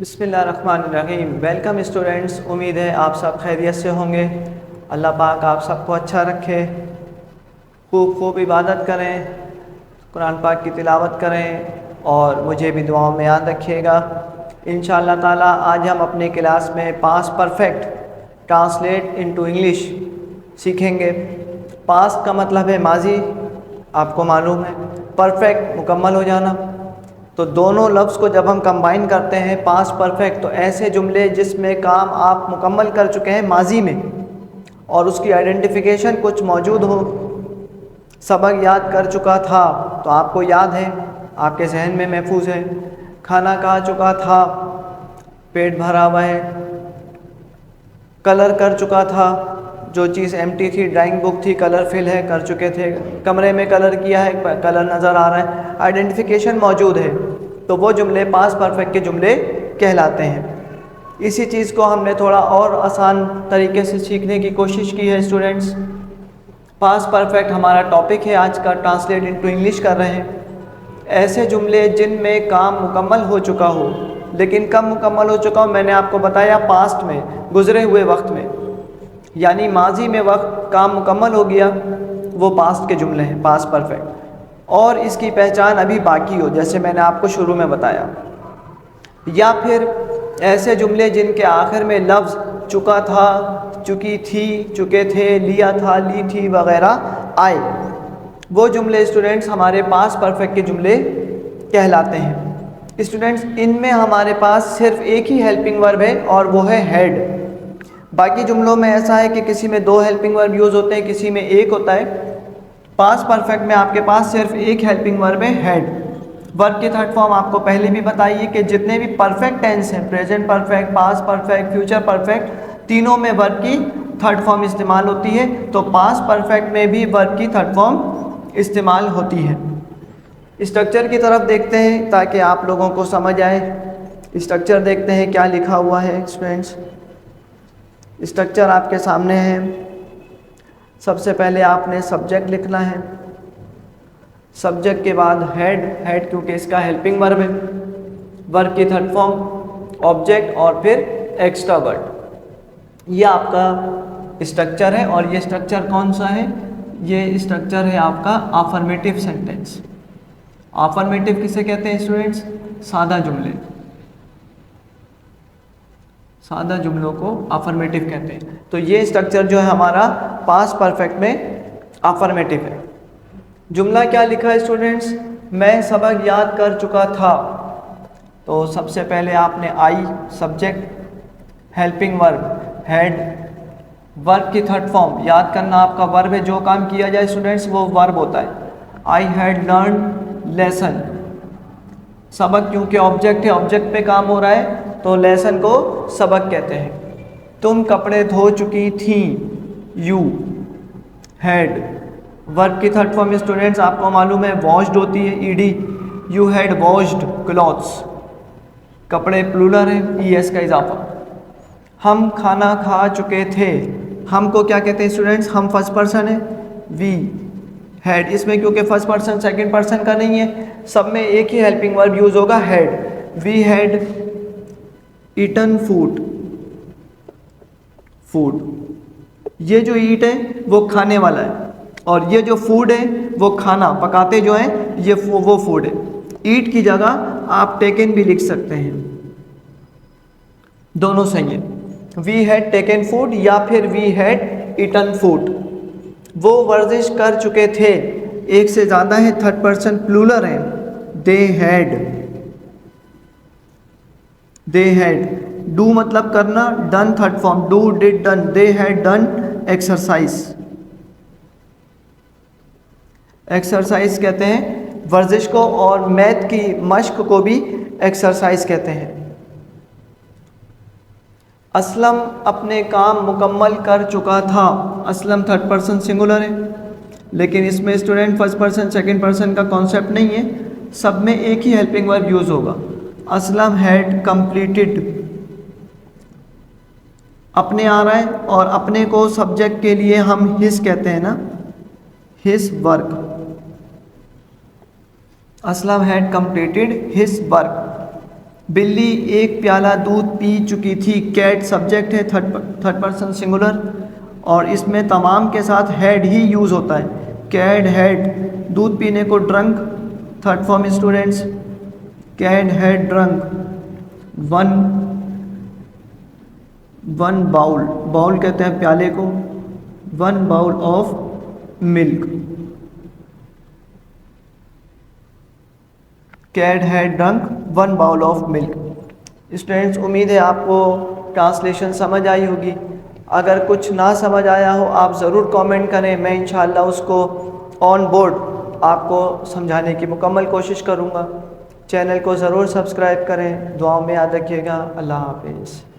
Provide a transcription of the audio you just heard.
बिस्मिल्लाहिर्रहमानिर्रहीम। Welcome students, उम्मीद है आप सब खैरियत से होंगे। अल्लाह पाक आप सबको अच्छा रखे। खूब खूब इबादत करें, कुरान पाक की तिलावत करें और मुझे भी दुआओं में याद रखिएगा। इंशाअल्लाह ताला आज हम अपने क्लास में past perfect translate into English सीखेंगे। पास्ट का मतलब है माजी, आपको मालूम है। परफेक्ट मुकम्मल हो जाना। तो दोनों लफ्ज़ को जब हम कंबाइन करते हैं पास्ट परफेक्ट, तो ऐसे जुमले जिसमें काम आप मुकम्मल कर चुके हैं माजी में और उसकी आइडेंटिफिकेशन कुछ मौजूद हो। सबक याद कर चुका था तो आपको याद है, आपके जहन में महफूज है। खाना खा चुका था, पेट भरा हुआ है। कलर कर चुका था, जो चीज़ एम्प्टी थी, ड्राइंग बुक थी, कलर फिल है, कर चुके थे। कमरे में कलर किया है, कलर नज़र आ रहा है, आइडेंटिफिकेशन मौजूद है। तो वो जुमले पास्ट परफेक्ट के जुमले कहलाते हैं। इसी चीज़ को हमने थोड़ा और आसान तरीके से सीखने की कोशिश की है स्टूडेंट्स। पास्ट परफेक्ट हमारा टॉपिक है आज का, ट्रांसलेट इनटू इंग्लिश कर रहे हैं। ऐसे जुमले जिनमें काम मुकम्मल हो चुका हो, लेकिन कब मुकम्मल हो चुका हो मैंने आपको बताया, पास्ट में, गुजरे हुए वक्त में, यानी माजी में वक्त काम मुकम्मल हो गया, वो पास्ट के जुमले हैं, पास्ट परफेक्ट। और इसकी पहचान अभी बाकी हो, जैसे मैंने आपको शुरू में बताया। या फिर ऐसे जुमले जिनके आखिर में लफ्ज़ चुका था, चुकी थी, चुके थे, लिया था, ली थी वगैरह आए, वो जुमले स्टूडेंट्स हमारे पास परफेक्ट के जुमले कहलाते हैं। स्टूडेंट्स इनमें हमारे पास सिर्फ एक ही हेल्पिंग वर्ब है और वो है हैड। बाकी जुमलों में ऐसा है कि किसी में 2 हेल्पिंग वर्ब यूज़ होते हैं, किसी में 1 होता है। पास्ट परफेक्ट में आपके पास सिर्फ एक हेल्पिंग वर्ब है, हैड। वर्ब की थर्ड फॉर्म आपको पहले भी बताइए कि जितने भी परफेक्ट टेंस हैं, present perfect, past perfect, future perfect, तीनों में वर्ब की थर्ड फॉर्म इस्तेमाल होती है। तो पास्ट परफेक्ट में भी वर्ब की थर्ड फॉर्म इस्तेमाल होती है। स्ट्रक्चर की तरफ देखते हैं ताकि आप लोगों को समझ आए। स्ट्रक्चर देखते हैं क्या लिखा हुआ है स्टूडेंट्स। स्ट्रक्चर आपके सामने है। सबसे पहले आपने सब्जेक्ट लिखना है, सब्जेक्ट के बाद हेड, हेड क्योंकि इसका हेल्पिंग वर्ब है, वर्ब की थर्ड फॉर्म, ऑब्जेक्ट और फिर एक्स्ट्रा वर्ड। ये आपका स्ट्रक्चर है। और ये स्ट्रक्चर कौन सा है? ये स्ट्रक्चर है आपका अफर्मेटिव सेंटेंस। अफर्मेटिव किसे कहते हैं स्टूडेंट्स? सादा जुमले। सादा जुमलों को अफर्मेटिव कहते हैं। तो ये स्ट्रक्चर जो है हमारा पास्ट परफेक्ट में अफर्मेटिव है। जुमला क्या लिखा है स्टूडेंट्स? मैं सबक याद कर चुका था। तो सबसे पहले आपने I subject, helping verb had, verb की थर्ड फॉर्म, याद करना आपका वर्ब है, जो काम किया जाए स्टूडेंट्स वो वर्ब होता है। I had learn lesson. सबक क्योंकि ऑब्जेक्ट है, ऑब्जेक्ट पे काम हो रहा है तो लेसन को सबक कहते हैं। तुम कपड़े धो चुकी थी, यू हैड। वर्ब की थर्ड फॉर्म स्टूडेंट्स आपको मालूम है वॉश्ड होती है, ED. You had washed clothes. कपड़े प्लूरल है, ईएस का इजाफा। हम खाना खा चुके थे। हमको क्या कहते हैं स्टूडेंट्स? हम फर्स्ट पर्सन है, वी हैड। इसमें क्योंकि फर्स्ट पर्सन सेकंड पर्सन का नहीं है, सब में एक ही हेल्पिंग वर्ब यूज होगा, had. We had eaten food, food. ये जो ईट है वो खाने वाला है और ये जो फूड है वो खाना पकाते जो है, ये वो फूड है। ईट की जगह आप टेकन भी लिख सकते हैं, दोनों सही है। वी हैड टेकन फूड या फिर वी हैड ईटन फूड। वो वर्जिश कर चुके थे, एक से ज़्यादा है, थर्ड पर्सन प्लूरल है, they had, they had. Do मतलब करना, done third form, do did done, they had done exercise. Exercise कहते हैं वर्जिश को, और मैथ की मश्क को भी एक्सरसाइज कहते हैं। असलम अपने काम मुकम्मल कर चुका था। असलम थर्ड पर्सन सिंगुलर है, लेकिन इसमें student first person second person का कॉन्सेप्ट नहीं है, सब में एक ही हेल्पिंग वर्ब यूज होगा। असलम हैड कंप्लीटेड, अपने आ रहा है और अपने को सब्जेक्ट के लिए हम हिज कहते हैं ना, his work. Aslam had completed his work. बिल्ली एक प्याला दूध पी चुकी थी। कैट सब्जेक्ट है, थर्ड पर्सन सिंगुलर, और इसमें तमाम के साथ हैड ही यूज़ होता है। कैट हैड दूध पीने को drunk, third form students, cat had drunk one bowl, bowl कहते हैं प्याले को, one bowl of milk. Cat had drunk one bowl of milk. Students, उम्मीद है आपको ट्रांसलेशन समझ आई होगी। अगर कुछ ना समझ आया हो आप ज़रूर कमेंट करें, मैं इंशाल्लाह उसको ऑन बोर्ड आपको समझाने की मुकम्मल कोशिश करूँगा। चैनल को ज़रूर सब्सक्राइब करें, दुआओं में याद रखिएगा। अल्लाह हाफिज़।